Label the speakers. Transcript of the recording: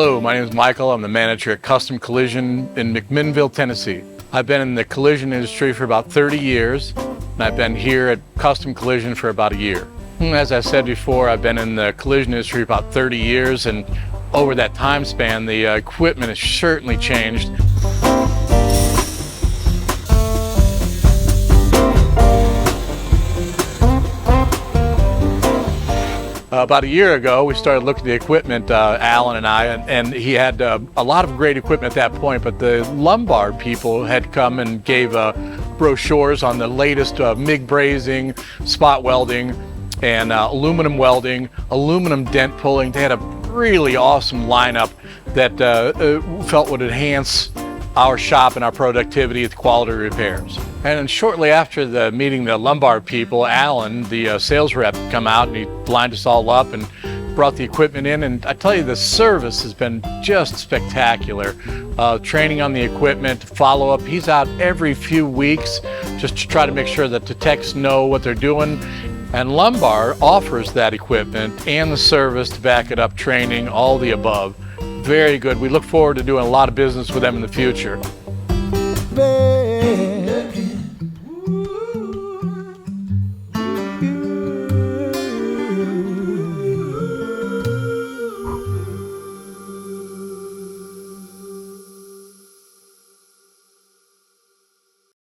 Speaker 1: Hello, my name is Michael. I'm the manager at Custom Collision in McMinnville, Tennessee. I've been in the collision industry for about 30 years, and I've been here at Custom Collision for about a year. As I said before, I've been in the collision industry about 30 years, and over that time span, the equipment has certainly changed. About a year ago, we started looking at the equipment, Alan and I, and he had a lot of great equipment at that point, but the Lombard people had come and gave brochures on the latest MIG brazing, spot welding, and aluminum welding, aluminum dent pulling. They had a really awesome lineup that felt would enhance our shop and our productivity at the quality repairs. And shortly after the meeting the Lombard people, Alan, the sales rep, come out and he lined us all up and brought the equipment in. And I tell you, the service has been just spectacular. Training on the equipment, follow up. He's out every few weeks just to try to make sure that the techs know what they're doing. And Lombard offers that equipment and the service to back it up, training, all the above. Very good. We look forward to doing a lot of business with them in the future.